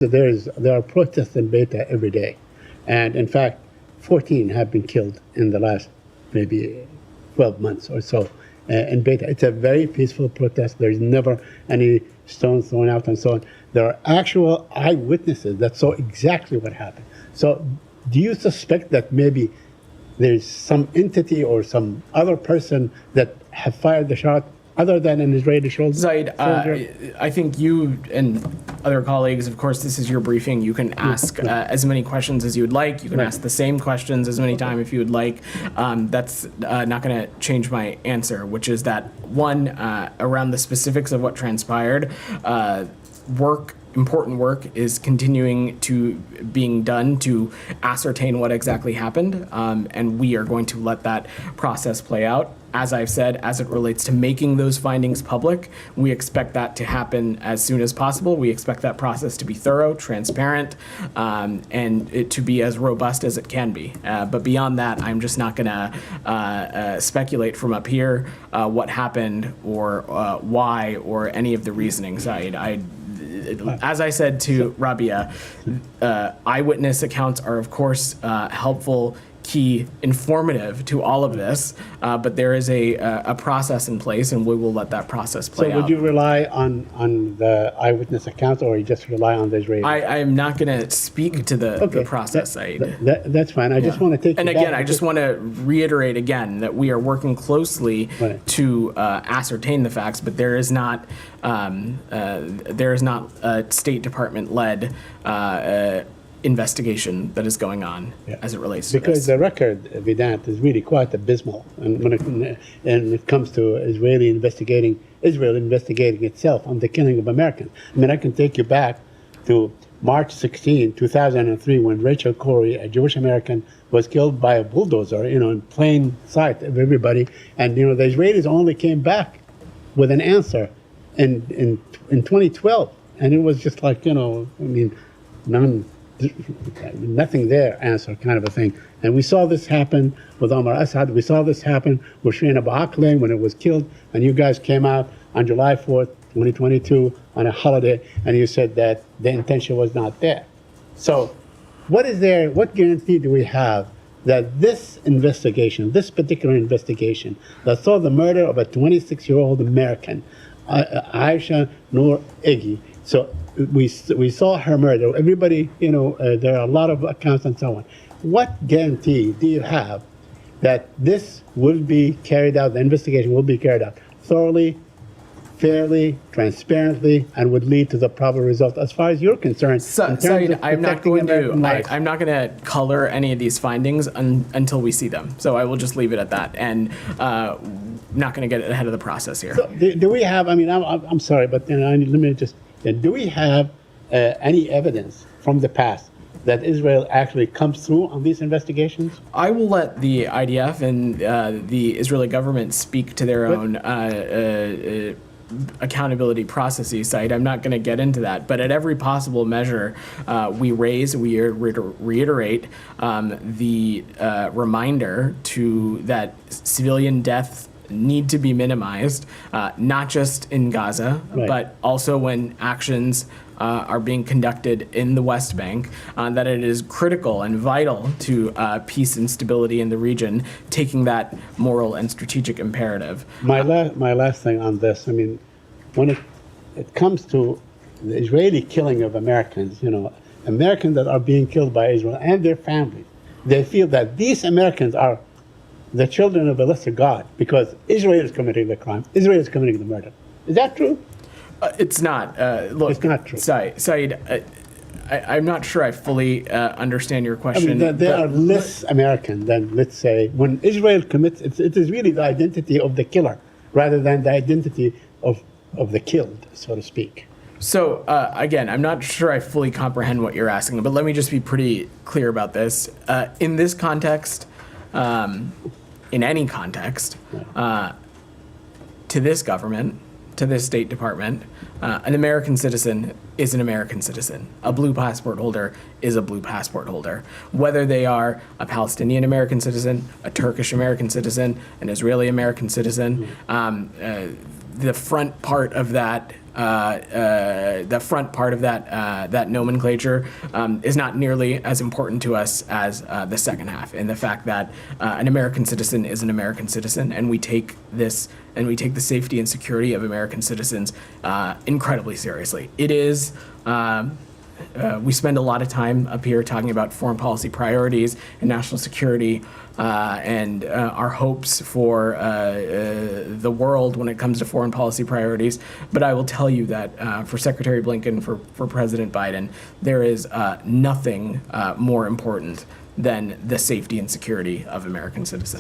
There are protests in Beta every day, and in fact, 14 have been killed in the last maybe 12 months or so in Beta. It's a very peaceful protest. There's never any stones thrown out and so on. There are actual eyewitnesses that saw exactly what happened. So, do you suspect that maybe there's some entity or some other person that have fired the shot other than an Israeli soldier? Zaid, I think you and other colleagues, of course, this is your briefing. You can ask as many questions as you would like. You can ask the same questions as many times if you would like. That's not going to change my answer, which is that, one, around the specifics of what transpired, important work is continuing to being done to ascertain what exactly happened, and we are going to let that process play out. As I've said, as it relates to making those findings public, we expect that to happen as soon as possible. We expect that process to be thorough, transparent, and it to be as robust as it can be. But beyond that, I'm just not going to speculate from up here what happened or why or any of the reasoning side. As I said to Rabia, eyewitness accounts are, of course, helpful, key, informative to all of this, but there is a process in place, and we will let that process play out. So would you rely on the eyewitness accounts, or you just rely on the Israeli? I am not going to speak to the process, Said. That's fine. I just want to take And again, I just want to reiterate again that we are working closely to ascertain the facts, but there is not a State Department-led investigation that is going on as it relates to this. Because the record, Vedant, is really quite abysmal, and when it comes to Israel investigating itself on the killing of Americans. I mean, I can take you back to March 16, 2003, when Rachel Corrie, a Jewish American, was killed by a bulldozer, in plain sight of everybody, and the Israelis only came back with an answer in 2012, and it was just like nothing there answer kind of a thing. And we saw this happen with Omar Assad. We saw this happen with Shireen Abu Akleh when it was killed, and you guys came out on July 4th, 2022 on a holiday, and you said that the intention was not there. So what guarantee do we have that this particular investigation that saw the murder of a 26-year-old American, Aysenur Eygi, so we saw her murder. Everybody, there are a lot of accounts and so on. What guarantee do you have that this will be carried out, the investigation will be carried out thoroughly, fairly, transparently, and would lead to the proper result as far as you're concerned? Said, I'm not going to color any of these findings until we see them. So I will just leave it at that, and not going to get ahead of the process here. So do we have? I mean, I'm sorry, but let me just. Do we have any evidence from the past that Israel actually comes through on these investigations? I will let the IDF and the Israeli government speak to their own accountability processes. Side. I'm not going to get into that, but at every possible measure, we reiterate the reminder that civilian deaths need to be minimized, not just in Gaza, but also when actions are being conducted in the West Bank, that it is critical and vital to peace and stability in the region, taking that moral and strategic imperative. My last thing on this, I mean, when it comes to the Israeli killing of Americans, Americans that are being killed by Israel and their families, they feel that these Americans are the children of a lesser God because Israel is committing the crime, Israel is committing the murder. Is that true? It's not. Look, it's not true. Said, I'm not sure I fully understand your question. I mean, they are less American than, let's say, when Israel commits, it is really the identity of the killer rather than the identity of the killed, so to speak. So, again, I'm not sure I fully comprehend what you're asking, but let me just be pretty clear about this. In this context, in any context, to this government, to this State Department, an American citizen is an American citizen. A blue passport holder is a blue passport holder. Whether they are a Palestinian American citizen, a Turkish American citizen, an Israeli American citizen, the front part of that the front part of that nomenclature is not nearly as important to us as the second half, and the fact that an American citizen is an American citizen, and we take the safety and security of American citizens incredibly seriously. It is. We spend a lot of time up here talking about foreign policy priorities and national security and our hopes for the world when it comes to foreign policy priorities. But I will tell you that for Secretary Blinken, for President Biden, there is nothing more important than the safety and security of American citizens.